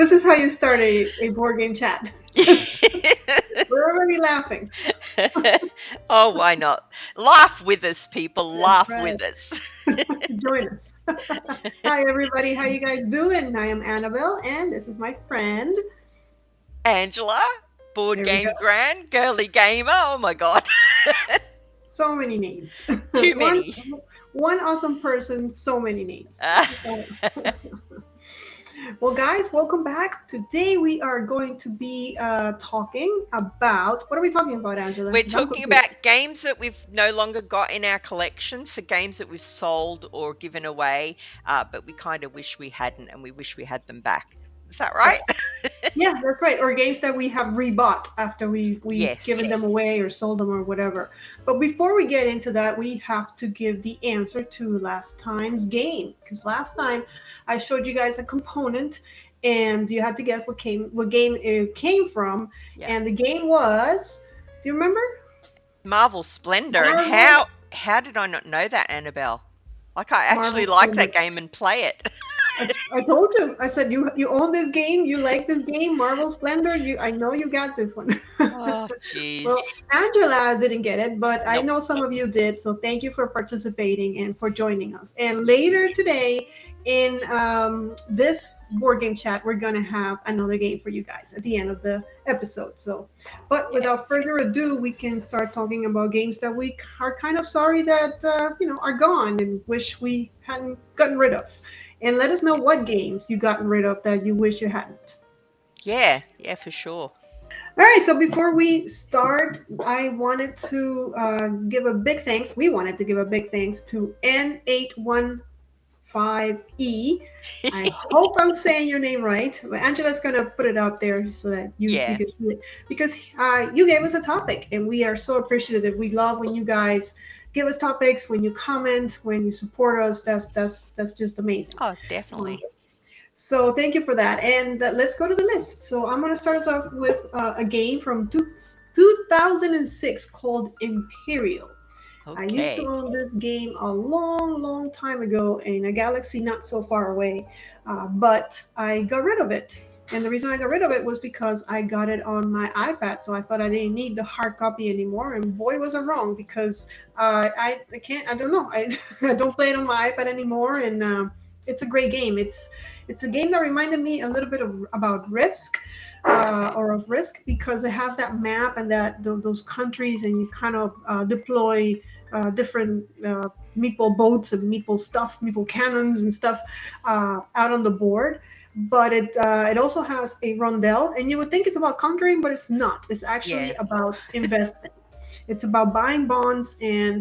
This is how you start a board game chat. We're already laughing. Oh, why not? Laugh with us, people. That's Laugh right. with us. Join us. Hi everybody, how you guys doing? I am Annabelle and this is my friend. Angela, board There we go. game grand, girly gamer. Oh my god. So many names. Too one many. one awesome person, so many names. Uh, Well, guys, welcome back. Today we are going to be talking about what are we talking about, Angela? we're 'Cause I'm talking confused. about games that we've no longer got in our collection, so games that we've sold or given away, but we kind of wish we hadn't, and we wish we had them back. Is that Yeah, right? yeah, that's right. Or games that we have rebought after we've given Yes. them away or sold them or whatever. But before we get into that, we have to give the answer to last time's game because last time I showed you guys a component and you had to guess what game it came from, Yeah. and the game was. Do you remember? Marvel Splendor, and Marvel how did I not know that, Annabelle? Like I Marvel actually like Splendor. that game and play it. I told you. I said you own this game. You like this game, Marvel Splendor. I know you got this one. Oh, Well, jeez. Angela didn't get it, but I Nope. know some of you did. So thank you for participating and for joining us. And later today, in this board game chat, we're gonna have another game for you guys at the end of the episode. So, but Yeah. without further ado, we can start talking about games that we are kind of sorry that are gone and wish we hadn't gotten rid of. And let us know Yeah. what games you gotten rid of that you wish you hadn't. Yeah. Yeah, for sure. All right, so before we start, I wanted to give a big thanks. We wanted to give a big thanks to N815E. I hope I'm saying your name right. But Angela's going to put it up there so that you Yeah. can see it. Because you gave us a topic, and we are so appreciative. We love when you guys give us topics, when you comment, when you support us. That's just amazing. Oh, Um, definitely. so thank you for that. And let's go to the list. So I'm going to start us off with a game from 2006 called Imperial. I used to Okay. own this game a long, long time ago in a galaxy not so far away, but I got rid of it. And the reason I got rid of it was because I got it on my iPad, so I thought I didn't need the hard copy anymore. And boy, was I wrong because I can't. I don't know. I don't play it on my iPad anymore, and it's a great game. It's a game that reminded me a little bit about Risk, Okay. or of Risk, because it has that map and those countries, and you kind of deploy different meeple boats and meeple stuff, meeple cannons and stuff out on the board. But it also has a rondel, and you would think it's about conquering, but it's not. It's actually Yeah. about investing. It's about buying bonds and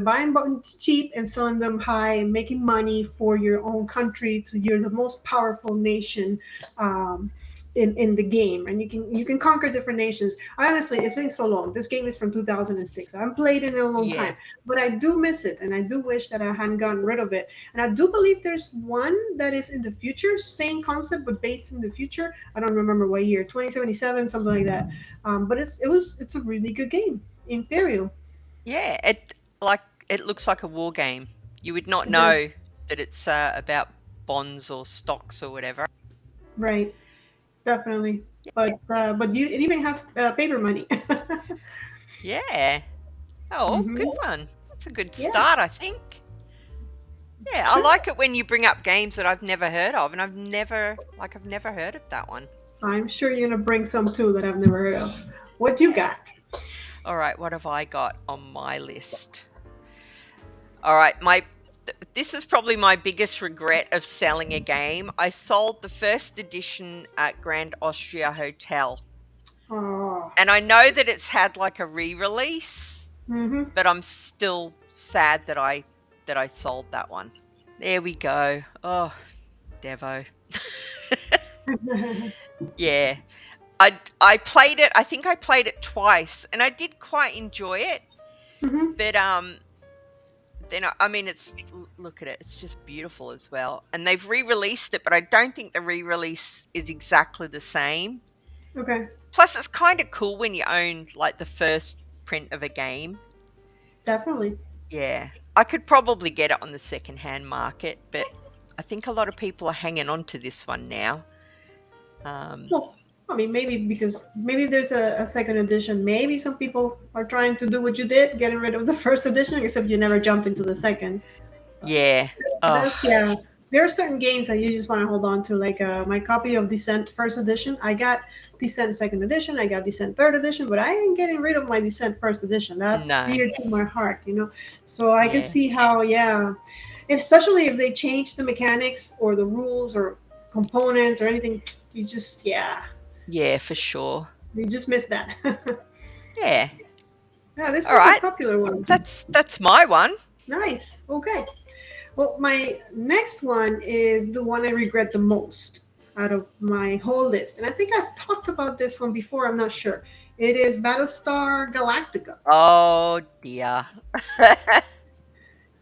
buying bonds cheap and selling them high and making money for your own country. So you're the most powerful nation um, in the game, and you can conquer different nations. I honestly, it's been so long. This game is from 2006. I haven't played it in a long Yeah. time, but I do miss it, and I do wish that I hadn't gotten rid of it. And I do believe there's one that is in the future, same concept but based in the future. I don't remember what year, 2077, something like that. But it's a really good game. Imperial. Yeah. It looks like a war game. You would not It does. know that it's about bonds or stocks or whatever. Right, definitely. Yeah. But it even has paper money. Yeah. Oh, good Hmm. one. That's a good Yeah, start, I think. Yeah, I sure. like it when you bring up games that I've never heard of, and I've never heard of that one. I'm sure you're gonna bring some too that I've never heard of. What you Yeah. got? All right, what have I got on my list? All right, this is probably my biggest regret of selling a game. I sold the first edition at Grand Austria Hotel. Oh, And I know that it's had like a re-release, mm-hmm. but I'm still sad that I sold that one. There we go. Oh, Devo. Yeah. I played it. I think I played it twice and I did quite enjoy it, Hmm. but then I mean look at it. It's just beautiful as well. And they've re-released it, but I don't think the re-release is exactly the same. Okay, Plus it's kind of cool when you own like the first print of a game. definitely. Yeah. I could probably get it on the second-hand market, but I think a lot of people are hanging on to this one now. Um, Well, I mean, maybe because maybe there's a second edition. Maybe some people are trying to do what you did, getting rid of the first edition, except you never jumped into the second. yeah. That's Oh, yeah. There are certain games that you just want to hold on to, like my copy of Descent First Edition. I got Descent Second Edition. I got Descent Third Edition, but I ain't getting rid of my Descent First Edition. That's no. dear to my heart, you know. So I can Yeah. see how, yeah, and especially if they change the mechanics or the rules or components or anything, you just yeah, Yeah, for sure. you just miss that. Yeah. Yeah, this All was a right. popular one. That's my one. Nice. Okay. Well, my next one is the one I regret the most out of my whole list. And I think I've talked about this one before, I'm not sure. It is Battlestar Galactica. Oh dear.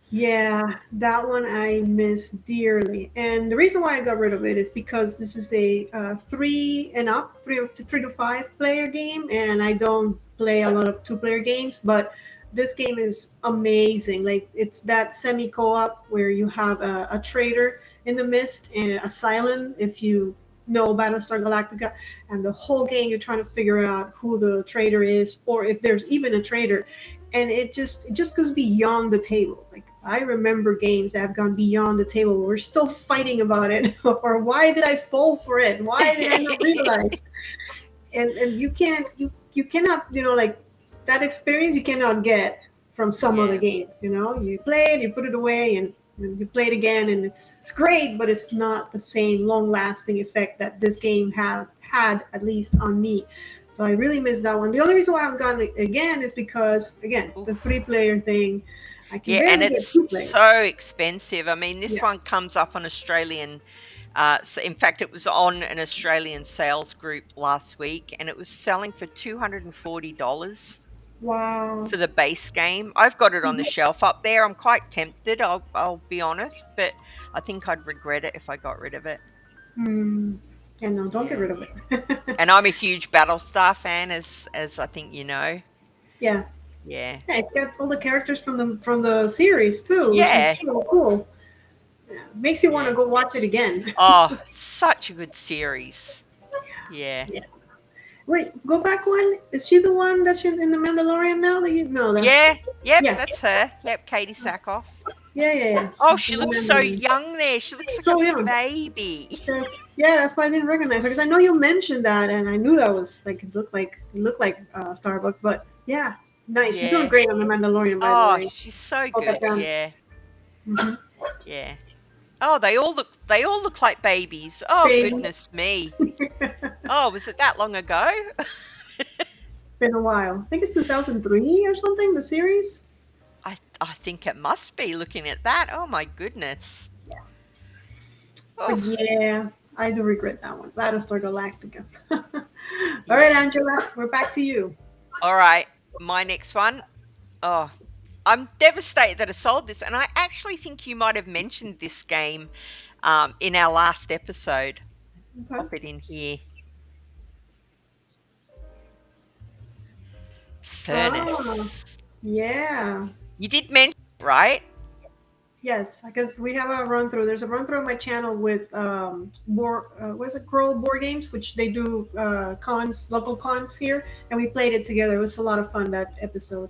Yeah, that one I miss dearly. And the reason why I got rid of it is because this is a three and up, three to five player game, and I don't play a lot of two-player games. But this game is amazing. Like it's that semi co-op where you have a trader in the mist and a silent if you know Battlestar Galactica, and the whole game you're trying to figure out who the trader is or if there's even a trader, and it just goes beyond the table. Like I remember games that have gone beyond the table. We're still fighting about it, or why did I fall for it? Why did I not realize? And you cannot like that experience you cannot get from some other Yeah. game. You play it, you put it away, and you play it again, and it's great, but it's not the same long lasting effect that this game has had, at least on me. So I really miss that one. The only reason why I haven't gotten it again is because again the Oof. three-player thing. I can Yeah, and barely get it's two players. so expensive. I mean, this Yeah. one comes up on Australian. So in fact, it was on an Australian sales group last week, and it was selling for $240 Wow. for the base game. I've got it on the shelf up there. I'm quite tempted. I'll be honest, but I think I'd regret it if I got rid of it. Hmm. Yeah, no, don't get Yeah, rid of it. and I'm a huge Battlestar fan, as I think you know. Yeah. Yeah, Yeah, it's got all the characters from the series too, which is yeah, so cool. Yeah, makes you want to yeah. go watch it again. Oh, such a good series. Yeah. Yeah. Wait, go back one. Is she the one that's in the Mandalorian now? That you no, that's Yeah, yep, yeah, that's her. Yep, Katie Sackhoff. yeah. Oh, She's she in the looks so Mandalorian. young there. She looks like a So young. baby. That's why I didn't recognize her because I know you mentioned that, and I knew that was like it looked like Starbucks, but yeah, nice. She's doing Yeah. great on the Mandalorian, by the Oh, way. she's so Hold that good. down. Yeah. Mm-hmm. Yeah. Oh, they all look like babies. Oh, Baby. goodness me. Oh, was it that long ago? It's been a while. I think it's 2003 or something. The series. I think it must be looking at that. Oh my goodness. But Oh, yeah, I do regret that one. Battlestar Galactica. All right, yeah. Angela, we're back to you. All right. My next one. Oh, I'm devastated that I sold this, and I actually think you might have mentioned this game in our last episode. Okay. Pop it in here. Ah, Furnace. yeah. You did mention it, right? Yes, because we have a run through. There's a run through on my channel with what is it, Crow Board Games, which they do cons, local cons here, and we played it together. It was a lot of fun that episode.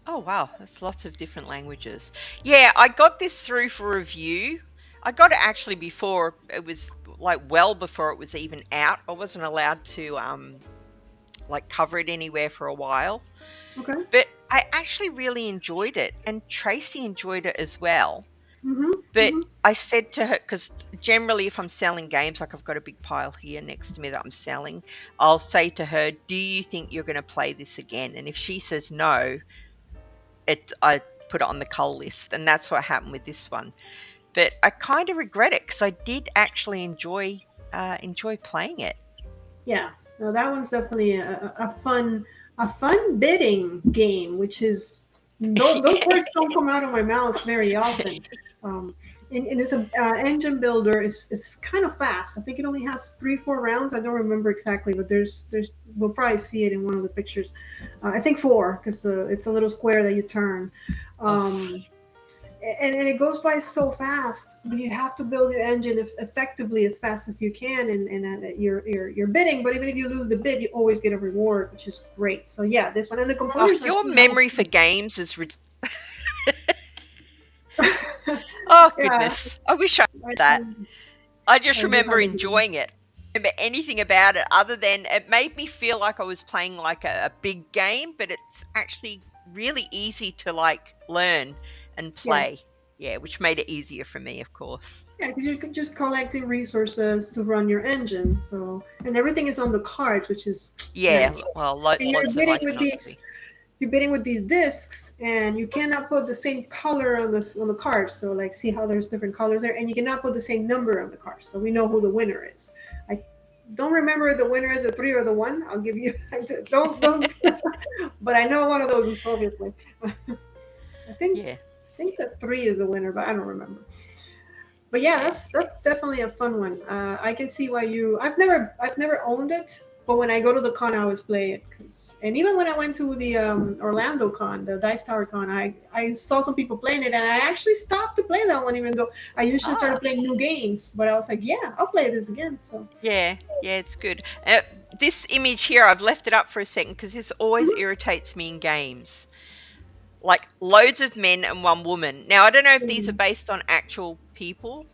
Oh wow, that's lots of different languages. Yeah, I got this through for review. I got it actually before it was like well before it was even out. I wasn't allowed to like cover it anywhere for a while. Okay. But I actually really enjoyed it, and Tracy enjoyed it as well. Mhm. But Mhm. I said to her, because generally, if I'm selling games, like I've got a big pile here next to me that I'm selling, I'll say to her, "Do you think you're going to play this again?" And if she says no, I put it on the cull list, and that's what happened with this one. But I kind of regret it because I did actually enjoy playing it. Yeah. No, that one's definitely a fun bidding game, which is those words don't come out of my mouth very often. Um, and it's a engine builder. Is kind of fast. I think it only has 3-4 rounds. I don't remember exactly, but there's we'll probably see it in one of the pictures. I think four because it's a little square that you turn. Oh, Um, and it goes by so fast. But you have to build your engine effectively as fast as you can, and you're bidding. But even if you lose the bid, you always get a reward, which is great. So yeah, this one, and the Oh, components are your so nice memory for too. games is oh Yeah, goodness. I wish I I, had that. I just I do remember have a game. enjoying it. Remember anything about it other than it made me feel like I was playing like a big game, but it's actually really easy to like learn and Yeah, play. Yeah, which made it easier for me, of course. yeah, because you're just collecting resources to run your engine. So, and everything is on the cards, which is Yeah, nice. well, And lots of iconography. you're bidding with these discs, and you cannot put the same color on the cards. So, like, see how there's different colors there, and you cannot put the same number on the cards. So we know who the winner is. I don't remember if the winner is a 3 or the 1. I'll give you don't, but I know one of those is obviously. I think Yeah. I think the 3 is the winner, but I don't remember. But yeah, Yeah. that's definitely a fun one. I can see why you. I've never owned it, but when I go to the con, I always play it. And even when I went to the Orlando con, the Dice Tower con, I saw some people playing it, and I actually stopped to play that one, even though I usually try to Ah, play new games. But I was like, yeah, I'll play this again. So yeah. Yeah, it's good. This image here, I've left it up for a second because this always mhm. irritates me in games. Like loads of men and one woman. Now, I don't know if these are Mm, based on actual people,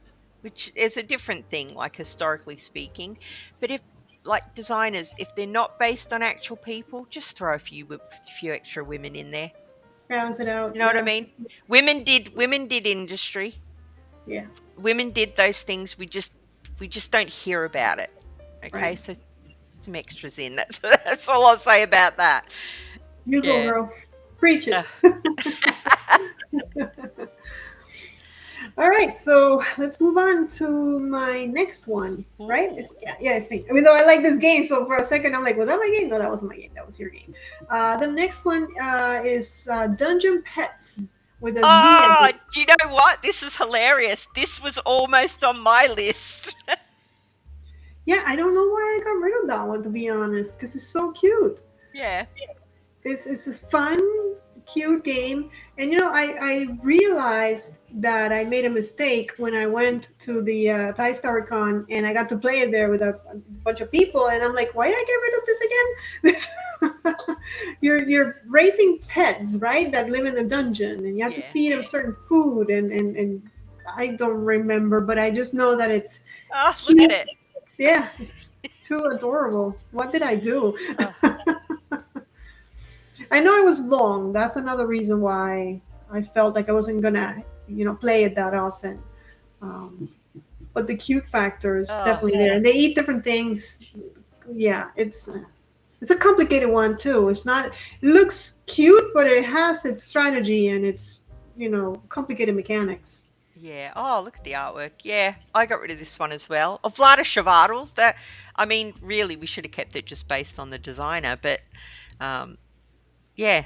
which is a different thing, like historically speaking. But if, like designers, if they're not based on actual people, just throw a few extra women in there. balance it out. You know what I Yeah, mean? Women did industry. yeah, Women did those things. We just don't hear about it. right. Okay, so some extras in. That's that's all I'll say about that. You go, Yeah. girl. Preach Uh, it. All right, so let's move on to my next one. Right? ooh. Yeah, it's me. Even though I like this game, so for a second I'm like, was that my game? No, that wasn't my game. That was your game. The next one is Dungeon Pets with a Z at the Oh, end. do you know what? This is hilarious. This was almost on my list. Yeah, I don't know why I got rid of that one, to be honest, because it's so cute. Yeah. It's a fun, cute game. And I realized that I made a mistake when I went to the Thai Star Con and I got to play it there with a bunch of people. And I'm like, why did I get rid of this again? You're raising pets, right? That live in the dungeon, and you have to Yeah. feed them certain food. And I don't remember, but I just know that it's Oh, look at cute. it. Yeah, it's too adorable. What did I do? Oh, I know it was long. That's another reason why I felt like I wasn't gonna, play it that often. Um, but the cute factor is oh, definitely there, and they eat different things. Yeah, it's a complicated one too. It's not. It looks cute, but it has its strategy and its complicated mechanics. yeah. Oh, look at the artwork. Yeah, I got rid of this one as well. Of Vlada Shevardel. That, I mean, really, we should have kept it just based on the designer. But, um, yeah,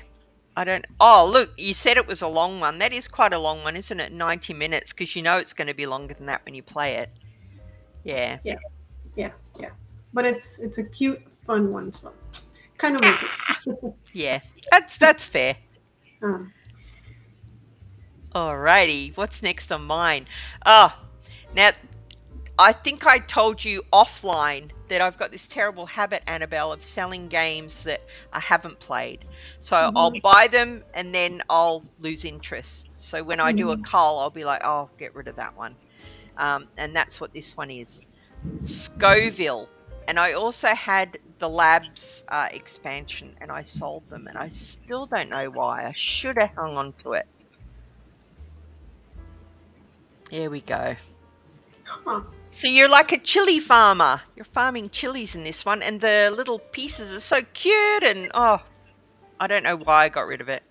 I don't. Oh, look, you said it was a long one. That is quite a long one, isn't it? 90 minutes, because you know it's going to be longer than that when you play it. Yeah. Yeah, yeah, yeah. But it's a cute, fun one, so kind of miss it. Yeah. That's fair. um, Alrighty. What's next on mine? Oh, now I think I told you offline that I've got this terrible habit, Annabelle, of selling games that I haven't played. So I'll mhm, buy them and then I'll lose interest. So when I do a mhm. cull, I'll be like, oh, I'll get rid of that one. And that's what this one is. Scoville. And I also had the Labs expansion and I sold them and I still don't know why. I should have hung on to it. Here we go. Huh. So you're like a chili farmer. You're farming chilies in this one, and the little pieces are so cute. And oh, I don't know why I got rid of it.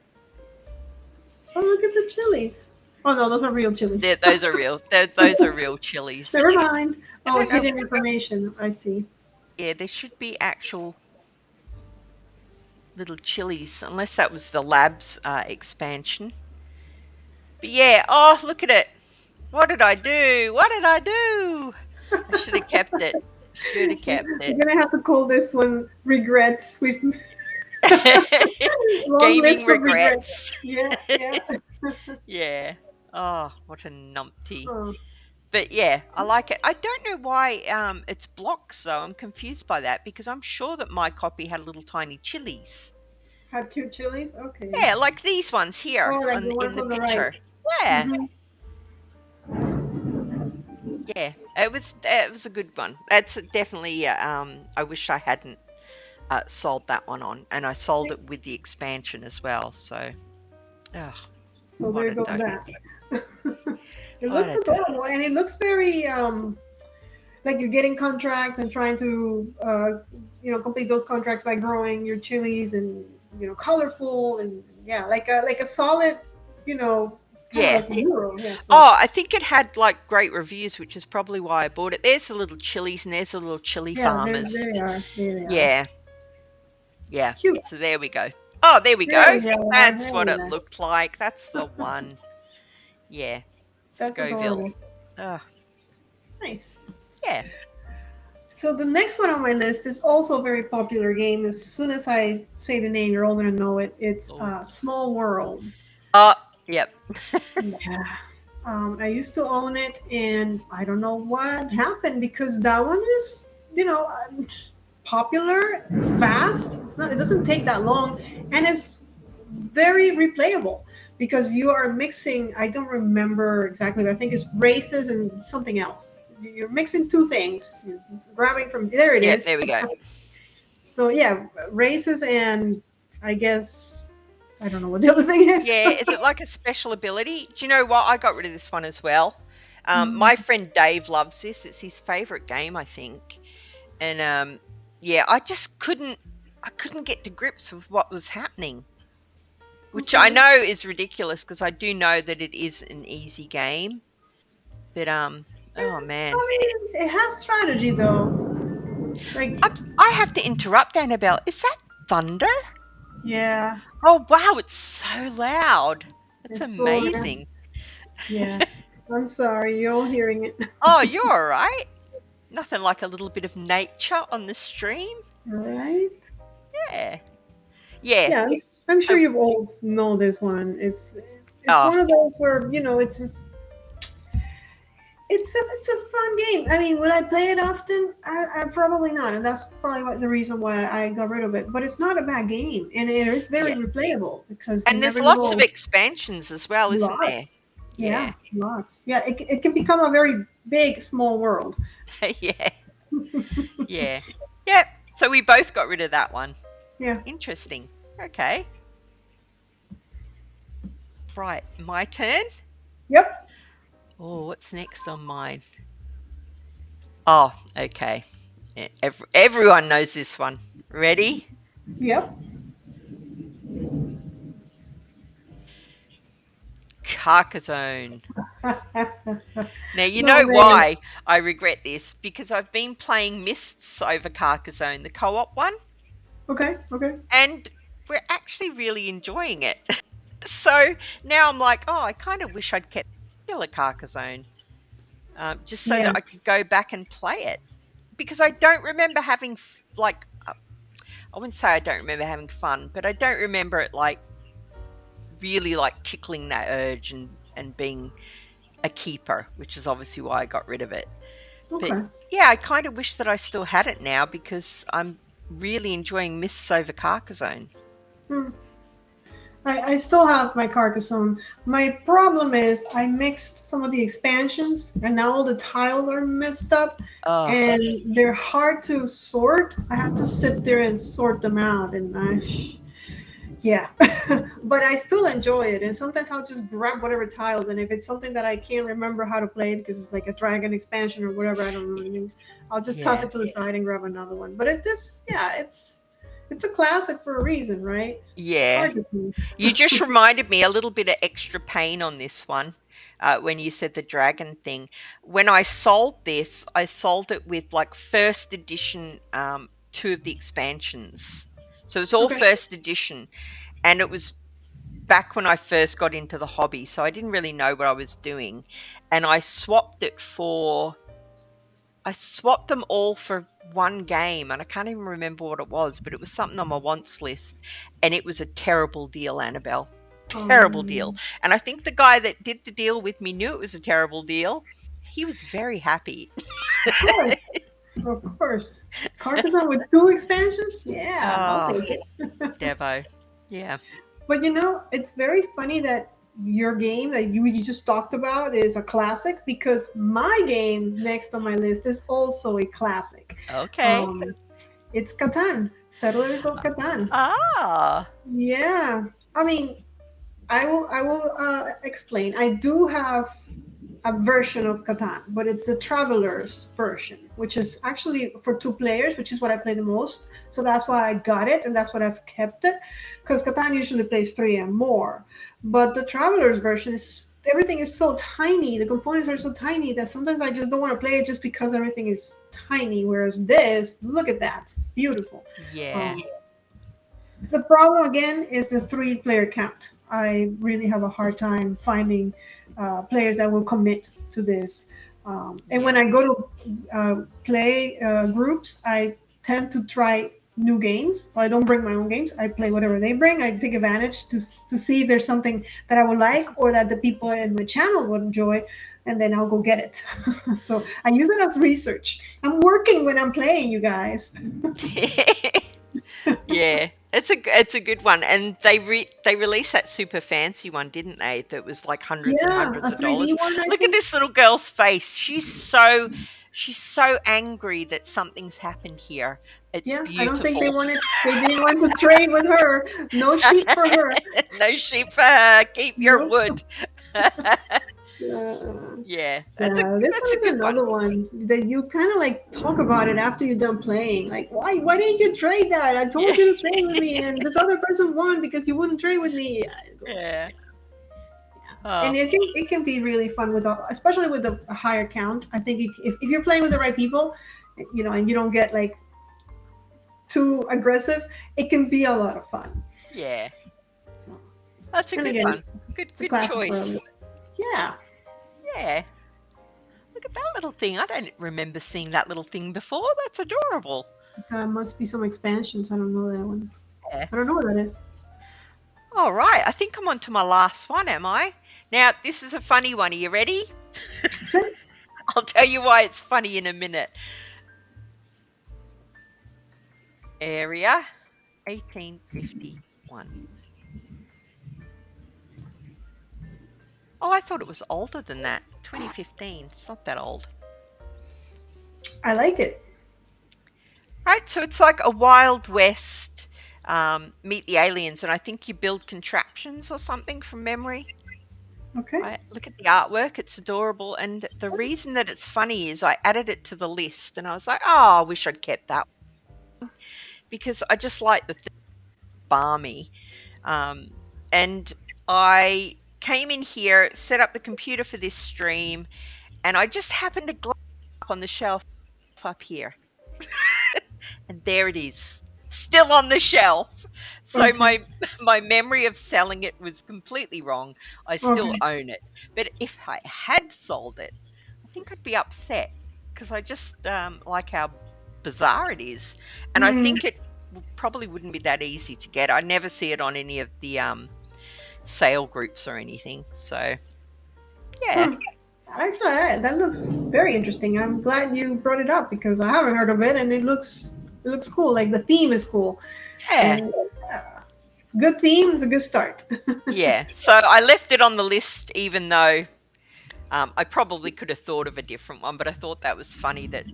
Oh, look at the chilies. Oh no, those are real chilies. Those are real. Those are real chilies. Never mind. I Oh, don't know. hidden information. I see. Yeah, there should be actual little chilies, unless that was the labs expansion. But yeah, oh look at it. What did I do? What did I do? I should have kept it. Should have kept We're it. gonna have to call this one regrets. We've long Gaming list of regrets. regrets. Yeah, yeah. Yeah. Oh, what a numpty. Oh, But yeah, I like it. I don't know why it's blocks though. I'm confused by that because I'm sure that my copy had little tiny chilies. have cute chilies. Okay. Yeah, like these ones Oh, here like the in ones the on the right. picture. Yeah, Hmm. yeah. It was a good one. That's definitely I wish I hadn't sold that one on, and I sold it with the expansion as well. So, ugh, So what there a goes dope. that. It What looks a dope. adorable, and it looks very like you're getting contracts and trying to complete those contracts by growing your chilies and colorful and yeah, like a solid, you know, kind of Yeah. like a euro. Yeah. So Oh, I think it had like great reviews, which is probably why I bought it. There's the little chilies and there's the little chili yeah, there farmers. they are. There they are. Yeah, yeah. Cute. So there we go. Oh, there we There go. we are. That's There what we it are. looked like. That's the one. Yeah. That's Scoville. adorable. Oh, Nice. yeah. So the next one on my list is also a very popular game. As soon as I say the name, you're all gonna know it. It's Oh, Small World. oh yep. Yeah. I used to own it, and I don't know what happened because that one is, popular, fast. It's not. It doesn't take that long, and it's very replayable because you are mixing. I don't remember exactly, but I think it's races and something else. You're mixing two things. You're grabbing from there. It Yeah, there is. we go. So yeah, races and I guess I don't know what the other thing is. Yeah, is it like a special ability? Do you know what? I got rid of this one as well. Mm, My friend Dave loves this. It's his favorite game, I think. And yeah, I couldn't get to grips with what was happening, which I okay. know is ridiculous because I do know that it is an easy game. But oh man. I mean, it has strategy though. Like, I have to interrupt Annabelle. Is that thunder? yeah, Oh wow, it's so loud. That's it's full. amazing. Yeah, I'm sorry, you're all hearing it. Oh, you're all right. Nothing like a little bit of nature on the stream. All right. Yeah. Yeah. Yeah, I'm sure Oh, you all know this one. It's oh, one of those where it's a fun game. I mean, would I play it often? I probably not, and that's probably the reason why I got rid of it. But it's not a bad game, and it is very yeah. replayable because you And there's never lots of know. expansions as well, isn't there? Lots, Yeah. yeah, lots. Yeah, it can become a very big, small world. Yeah. Yeah. Yep. So we both got rid of that one. Yeah. Interesting. Okay. Right. My turn. Yep. Oh, what's next on mine? Oh, okay. Everyone knows this one. Ready? Yep. Carcassonne. Now, you No know man. why I regret this? Because I've been playing Mists over Carcassonne, the co op one, Okay. Okay. and we're actually really enjoying it. So now I'm like, oh, I kind of wish I'd kept regular Carcassonne, just so Yeah. that I could go back and play it. Because I don't remember having, I wouldn't say I don't remember having fun, but I don't remember it like really like tickling that urge and being a keeper, which is obviously why I got rid of it. But Okay. yeah, I kind of wish that I still had it now because I'm really enjoying Mists over Carcassonne. Hmm. I still have my Carcassonne. My problem is I mixed some of the expansions and now all the tiles are messed up Oh, and they're hard to sort. I have to sit there and sort them out and yeah. But I still enjoy it and sometimes I'll just grab whatever tiles and if it's something that I can't remember how to play it because it's like a dragon expansion or whatever, I don't know what it means. I'll just toss yeah. it to the side and grab another one. But it's a classic for a reason, right? It's Yeah. hard to do. You just reminded me a little bit of extra pain on this one when you said the dragon thing. When I sold this, I sold it with like first edition, two of the expansions. So it was all Okay. first edition. And it was back when I first got into the hobby. So I didn't really know what I was doing. And I swapped them all for one game. And I can't even remember what it was, but it was something on my wants list. And it was a terrible deal, Annabelle. Terrible deal. Um, And I think the guy that did the deal with me knew it was a terrible deal. He was very happy. of course, of course. Carcassonne with two expansions? Yeah, I'll Oh, take it. Devo. Yeah. But you know, it's very funny that your game that you just talked about is a classic because my game next on my list is also a classic. Okay. Um, it's Catan, Settlers of Catan. Ah. Yeah, I mean, I will explain. I do have a version of Catan, but it's a traveler's version, which is actually for two players, which is what I play the most. So that's why I got it, and that's what I've kept it. Because Catan usually plays three and more, but the traveler's version is everything is so tiny. The components are so tiny that sometimes I just don't want to play it just because everything is tiny. Whereas this, look at that, it's beautiful. Yeah. Um, the problem again is the three-player count. I really have a hard time finding players that will commit to this. And when Yeah. I go to play groups, I tend to try new games. I don't bring my own games. I play whatever they bring. I take advantage to see if there's something that I would like or that the people in my channel would enjoy, and then I'll go get it. So I use it as research. I'm working when I'm playing, you guys. Yeah. It's a good one, and they released that super fancy one, didn't they? That was like hundreds and Yeah, hundreds a of 3D dollars. one, I Look at think. this little girl's face. She's so angry that something's happened here. It's Yeah, I don't think they beautiful. wanted, they didn't want to trade with her. No sheep for her. No sheep for her. Keep your Nope. wood. Uh, Yeah, yeah, this that's a one's good one. another one that you kind of like talk about it after you're done playing. Like, why didn't you trade that? I Yeah. told you to trade with me, and this other person won because you wouldn't trade with me. Yeah, it goes, Yeah. and Oh, I think it can be really fun with, especially with a higher count. I think if you're playing with the right people, you know, and you don't get like too aggressive, it can be a lot of fun. yeah. So, That's a and good again, one. it's a Good classic for choice. yeah. Yeah. Look at that little thing. I don't remember seeing that little thing before. That's adorable. Must be some expansions. I don't know that one. Yeah. I don't know what that is. All right. I think I'm on to my last one, am I? Now, this is a funny one. Are you ready? Okay. I'll tell you why it's funny in a minute. Area 1851. Oh, I thought it was older than that. 2015. It's not that old. I like it. Right, so it's like a Wild West meet the aliens, and I think you build contraptions or something from memory. Okay. Right, look at the artwork; it's adorable. And the reason that it's funny is I added it to the list, and I was like, "Oh, I wish I'd kept that," because I just like the thing balmy. Um, and I came in here, set up the computer for this stream, and I just happened to glance up on the shelf up here. And there it is, still on the shelf. So Okay. my memory of selling it was completely wrong. I still Okay. own it. But if I had sold it, I think I'd be upset because I just like how bizarre it is. And I Mm, think it probably wouldn't be that easy to get. I never see it on any of the sale groups or anything. So yeah. huh. Actually, that looks very interesting. I'm glad you brought it up because I haven't heard of it, and it looks cool. Like the theme is cool, Yeah. and good theme is a good start. Yeah. So I left it on the list even though I probably could have thought of a different one, but I thought that was funny that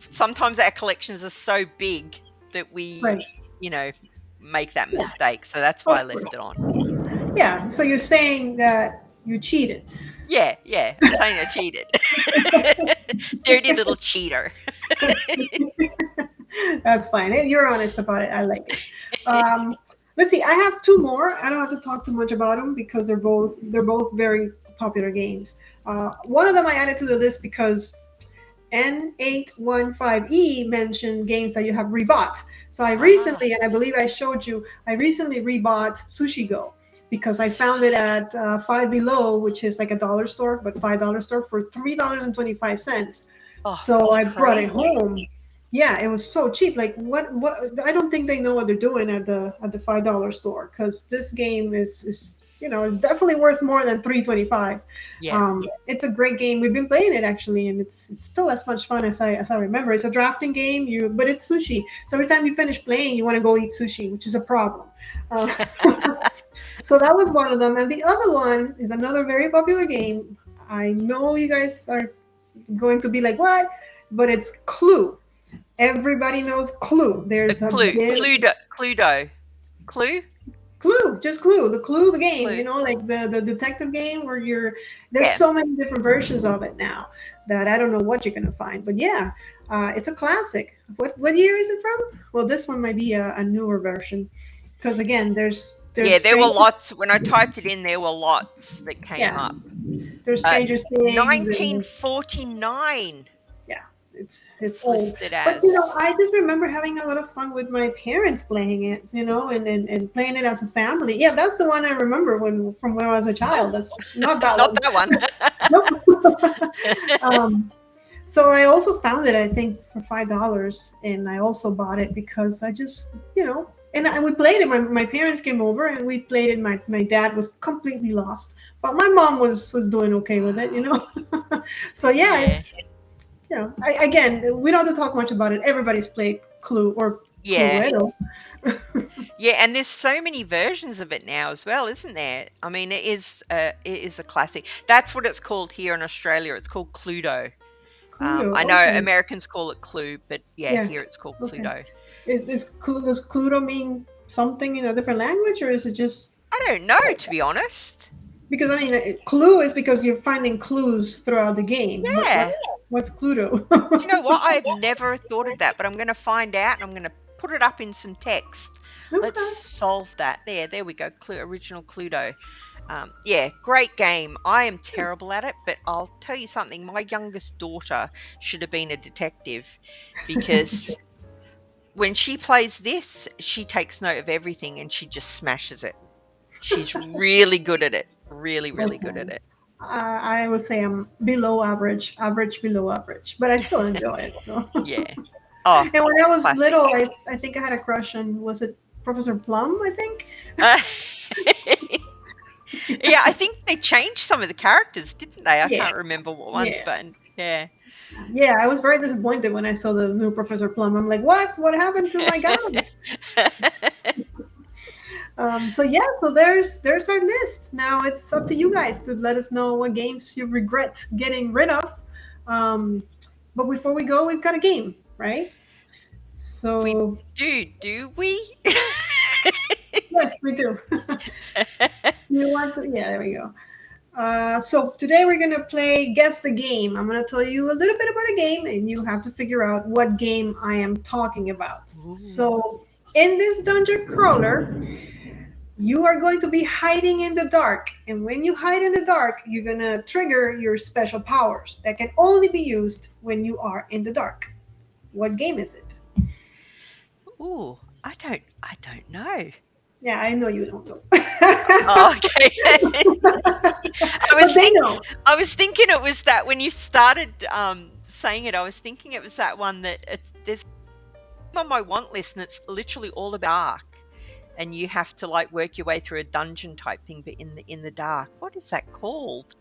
sometimes our collections are so big that we, Right. you know, make that Yeah. mistake. So that's why I Of course. left it on. Yeah. So you're saying that you cheated. Yeah, yeah. I'm saying I cheated. Dirty little cheater. That's fine. You're honest about it. I like it. Let's see. I have two more. I don't have to talk too much about them because they're both very popular games. One of them I added to the list because N815E mentioned games that you have rebought. So I Ah, recently, and I believe I showed you, I recently rebought Sushi Go because I found it sushi. at Five Below, which is like a dollar store, but $5 store for $3.25. Oh, So that's I brought it crazy. home. Yeah, it was so cheap. Like what? I don't think they know what they're doing at the $5 store because this game is it's definitely worth more than 325. Yeah. It's a great game. We've been playing it actually, and it's still as much fun as I remember. It's a drafting game, but it's sushi. So every time you finish playing, you want to go eat sushi, which is a problem. Uh, so that was one of them, and the other one is another very popular game. I know you guys are going to be like, what? But it's Clue. Everybody knows Clue. A There's a clue. big Cluedo. Clue? Clue, just Clue, the Clue, the game, Clue. like the detective game where there's Yeah. so many different versions of it now that I don't know what you're gonna find. But yeah, it's a classic. What year is it from? Well, this one might be a newer version because again, there's Yeah, there were Stranger, lots. When I typed it in, there were lots that came yeah, up. there's Uh, Stranger Things, and 1949, yeah, it's it's old. listed But as. I just remember having a lot of fun with my parents playing it, and playing it as a family. Yeah, that's the one I remember from when I was a child. That's not that Not one. that one. Nope. um, so I also found it, I think, for $5, and I also bought it because I just, and we played it. My parents came over and we played it. My dad was completely lost, but my mom was doing okay with it, So yeah, Yeah. again, we don't have to talk much about it. Everybody's played Clue or Yeah. Cluedo. Yeah, and there's so many versions of it now as well, isn't there? I mean, it is a classic. That's what it's called here in Australia. It's called Cluedo. Cluedo, I know okay, Americans call it Clue, but yeah, yeah, here it's called okay. Cluedo. Does Cluedo mean something in a different language, or is it just I don't know, to be honest. because I mean, clue is because you're finding clues throughout the game. But Yeah. what's Cluedo? Do you know what? I've never thought of that, but I'm going to find out and I'm going to put it up in some text. Let's Okay. solve that. There we go. Original Cluedo. Yeah, great game. I am terrible at it, but I'll tell you something. My youngest daughter should have been a detective because when she plays this, she takes note of everything and she just smashes it. She's really good at it. Really, really good at Okay. it. I would say I'm below average, average below average, but I still enjoy it. So. Yeah. Oh, And when I was classic. little, I think I had a crush on, was it Professor Plum? I think. Uh, yeah, I think they changed some of the characters, didn't they? I Yeah, can't remember what ones, yeah, but yeah. yeah. I was very disappointed when I saw the new Professor Plum. I'm like, what? What happened to my guy? So yeah, so there's our list. Now it's up to you guys to let us know what games you regret getting rid of. Um, but before we go, we've got a game, right? We So do we? yes, we do. You want to? Yeah, there we go. So today we're gonna play Guess the Game. I'm gonna tell you a little bit about a game, and you have to figure out what game I am talking about. Ooh. So in this dungeon crawler, you are going to be hiding in the dark. And when you hide in the dark, you're going to trigger your special powers that can only be used when you are in the dark. What game is it? Ooh, I don't know. Yeah, I know you don't know. Oh, okay. I But was they think know. I was thinking it was that when you started saying it, I was thinking it was that one that there's on my want list and it's literally all about dark and you have to like work your way through a dungeon type thing but in the dark. What is that called?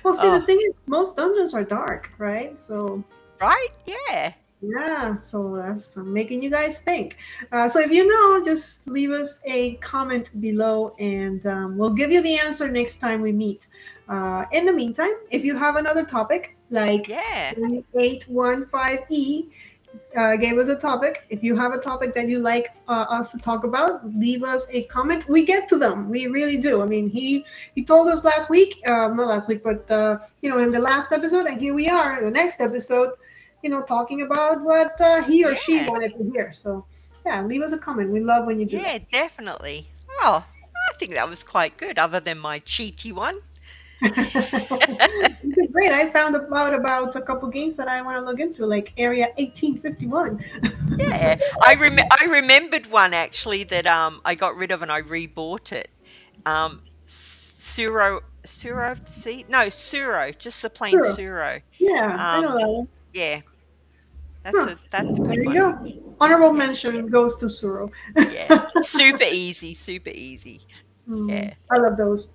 Well, see, the Oh, thing is, most dungeons are dark, right? So right? Yeah. yeah, so that's I'm making you guys think. So if you know, just leave us a comment below, and we'll give you the answer next time we meet. In the meantime, if you have another topic like Yeah. 815E gave us a topic, if you have a topic that you like us to talk about, leave us a comment. We get to them, we really do. I mean, he told us last week, not last week, but in the last episode, and here we are in the next episode, talking about what he or she Yeah. wanted to hear. So yeah, leave us a comment. We love when you do that. Yeah, definitely. Oh, I think that was quite good other than my cheaty one. Okay, great. I found out about a couple games that I want to look into, like Area 1851. Yeah, I remembered one actually that I got rid of and I rebought it. Suro of the Sea. No, Suro, just the plain Sure. Suro. Yeah, I know Um, that one. yeah, that's Huh. a good There you one. go. Honorable Yeah, mention goes to Suro. yeah, super easy, super easy. Mm, Yeah. I love those.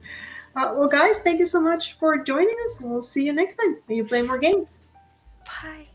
Well, guys, thank you so much for joining us, and we'll see you next time. May you play more games. Bye.